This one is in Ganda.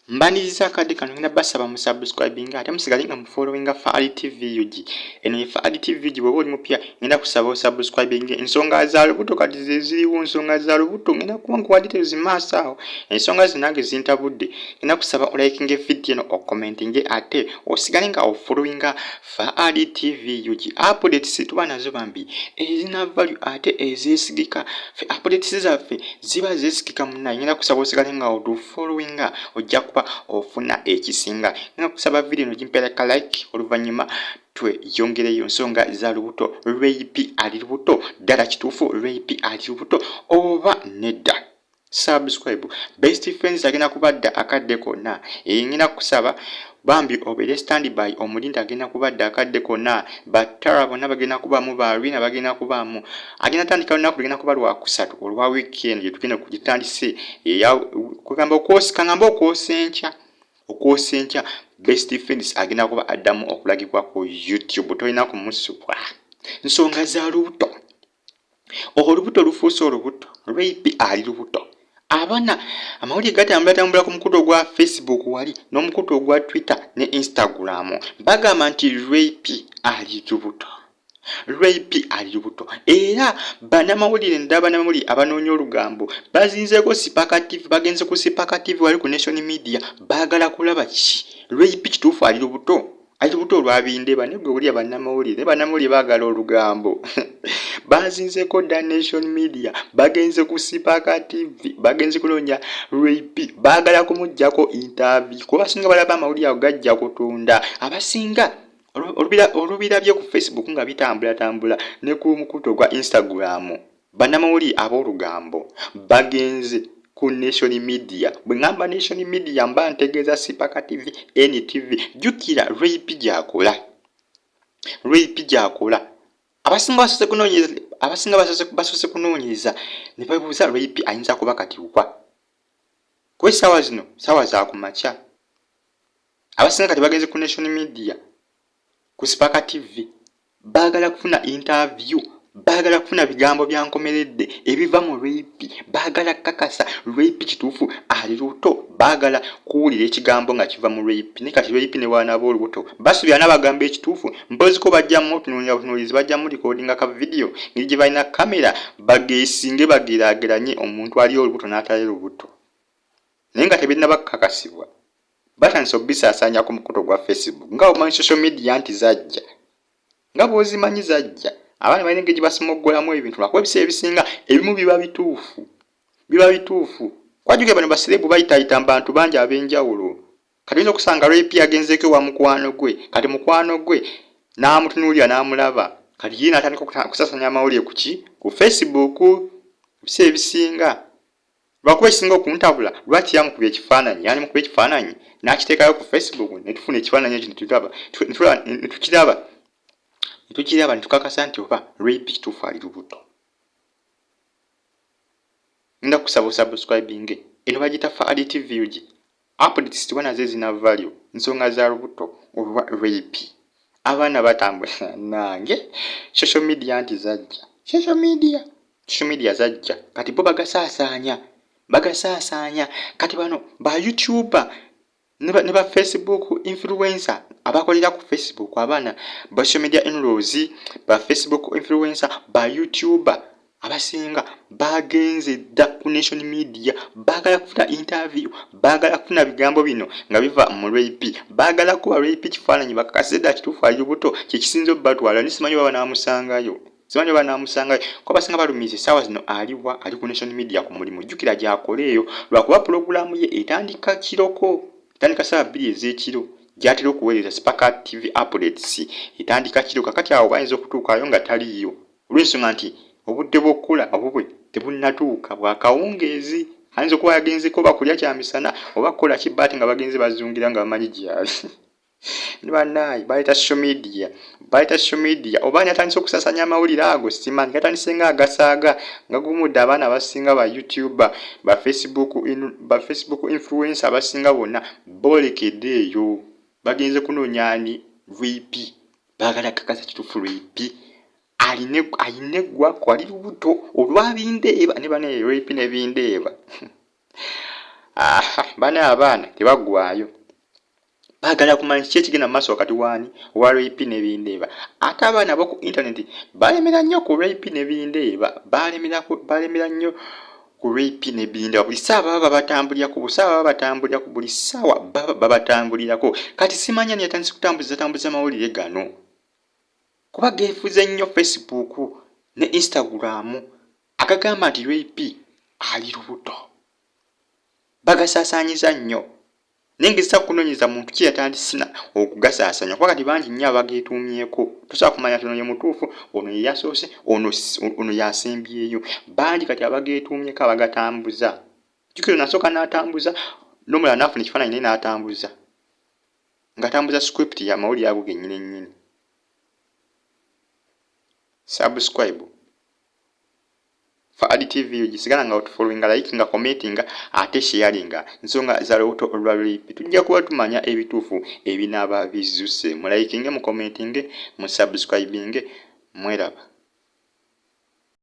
Mbaniriza akadde kano ngenda basaba mu subscribing ate musigale nga mu following Faali TV UG. Eno ye Faali TV UG bw'oba oli mupya ngenda kusaba subscribing. Ensonga za lubuto kati ze ziriwo, ensonga za lubuto ngenda kuba nkuwa details maaso awo. Ensonga zino nange zintabudde. Ngenda kusaba liking video eno o commenting ate osigale nga o following Faali TV UG. Updates tuba nazo Bambi ezina value ate ezeesigika. Updates zaffe ziba zeesigika munnaye. Ngenda kusaba osigale nga o following ojja ofuna ekisinga. Nga kusaba video no jimpereka like oluvanyuma twe yongereyo nsonga za lubuto. Rape ali lubuto dala kituufu, rape ali lubuto oba nedda. Subscribe. Best friends agenda kubadda akadde konna. Ngenda kusaba Bambi obere standby omulinda agenda kubadda akadde konna. Batara bonna bagenda kubamu, balwina bagenda kubamu. Agenda tandika lunaku lugenda kuba lwa kusatu olwa weekend ye tugenda kugitandise kugamba okwosikangamba okwosenkya. Best friends agenda kuba addamu okulagibwa ku YouTube, tolina kumusubwa. Nsonga za lubuto. Olubuto lufuuse olubuto, rape ali lubuto. Abaana amawulire gatambula ku mukutu ogwa Facebook wali n'omukutu ogwa Twitter ne Instagram bagamba nti rape ali lubuto. Rape ali lubuto. Era bannamawulire ndaba namawulire abanoonya olugambo bazinzeeko Sipaka TV, bagenze ku Sipaka TV wali ku national media baagala kulaba ki rape kituufu ali lubuto. Ali lubuto olwa Bindeeba ne gwe wulya bannamawulire baagala olugambo. Bazinzeeko da nation media bagenze ku Sipaka TV bagenze kunoonya rape baagala kumuggyako interview kuba basinga balaba amawulire ago gajja kutunda. Abasinga olubirabye ku Facebook nga bitambula ne ku mukutu ogwa Instagram bannamawulire ab'olugambo bagenze ku nation media. Bwe ngamba nation media mba ntegeeza Sipaka TV, NTV. Jukira rape gyakola. Abasinga basose kunoonyereza ne babuuza rape ayinza kuba kati wa. Kwe sawa zino sawa za kumakya. Abasinga kati bagenze ku nation media ku Sipaka TV baagala kufuna interview, baagala kufuna bigambo byankomeredde ebiva mu rape, baagala kakasa rape kituufu ali lubuto, baagala kuwulira ekigambo nga kiva mu rape. Ne kati rape ne wana b'olubuto basubira n'abagambo ekituufu mboziko bajjamu otunuulizi bajjamu recordinga ka video ngeri gye balina kamera bageesinge bageraageranye omuntu ali olubuto n'atali lubuto. Naye nga tebirina bakakasibwa batandise obisaasaanya ku mukutu gwa Facebook nga omanyi social media nti zajja nga bw'ozimanyi zajja. Abaana balina engeri gye basomoggolamu ebintu lwakuba ebiseera ebisinga ebimu biba bituufu. Kwajjuke bano baserebu bayitaayita mu bantu bangi ab'enjawulo. Kati oyinza okusanga rape yagenzeeko wa mukwano gwe, kati mukwano gwe n'amutunuulira n'amulaba, kati ye n'atandika okusasanya amawulire ku Facebook. Ebiseera ebisinga lwakuba ekisinga okuntabula lwaki yamukubya ekifaananyi, yani mukubya ekifaananyi n'akiteekayo ku Facebook ne tufuna ekifaananyi ekyo ne tukiraba ne tukakasa nti oba rape kituufu ali lubuto. Ngenda kusaba subscribing. Eno bagita Faali TV UG. Updates tubona zina value. Nsonga za lubuto olwa rape. Abaana batambula nange social media anti zajja. Social media zajja. Kati bo bagasaasanya. Kati bano ba YouTuber ne ba Facebook influencer abakolera ku Facebook abaana ba social media in-laws ba Facebook influencer ba YouTuber abasinga bagenze dda ku nation media baagala kufuna interview, baagala kufuna bigambo bino nga biva mu rape, baagala kuba rape kifaananyi bakakase dda kituufu ali lubuto kyekisinza obbatwala. Nisimanyi baba n'amusangayo ko basinga balumize essaawa zino ali ku nation media ku mulimu. Jjukira gy'akoleeyo lwakuba pulogulaamu ye etandika kiroko, etandika saa 2 ez'ekiro gy'atera okuweereza Sipaka TV updates etandika kiro. Kakati awo bayinza okutuukayo nga taliyo olw'ensonga nti obudde bw'okkola obubwe tebunnatuuka bwa kawungeezi. Ayinza okuba yagenzeko oba kulya kyamisana oba kukola kibaati nga bagenze bazungira nga bamanyi gyali. Bannaye bayita social media oba nyatandise okusasanya amawulire ago simanyi gatandise nga agasaaga nga gumudde abaana abasinga ba YouTuber ba Facebook influencer abasinga bonna bolekedde eyo bagenze kunoonyaani rape baagala kakasa kituufu rape aline gwa ali lubuto olwa Bindeeba ne bane rape ne Bindeeba. Bana abaana tebagwayo. Bagala kumanya kiki ekigenda mu maaso wakati waani wa rape ne Bindeeba. Ate abaana abo ku internet balemera nnyo ku rape ne Bindeeba. Balemera nnyo ku rape ne Bindeeba. Buli ssaawa baba batambulirako, buli ssaawa baba babatambulirako. Kati simanya ni yatandise kutambuza mawulire gano. Kuba geefuze nnyo Facebook ne Instagram agagamba nti rape ali lubuto. Bagasaasaanyiza nnyo. Nengeza kunoonyeza muntu ki yatandisina okugasaasanya kuba kati bangi nnyo abageetuumyeko. Tosobola kumanya tono ye mutuufu, ono ye yasoose, ono yasembyeyo. Bangi kati abageetuumyeko abagatambuza. Jjukira nasooka n'atambuza n'omulala n'afuna ekifaananyi naye n'atambuza. Ng'atambuza script ya mawulire ago gennyini nnyini. Subscribe for AdiTV ugisigala nga otufollowinga, likinga, commentinga ate sharinga nsonga za Lubuuto olwa rape. Tujja kuba tumanya ebituufu ebinaaba bizzuse. Mu likinge, mu commentinge, mu subscribinge. Mweraba.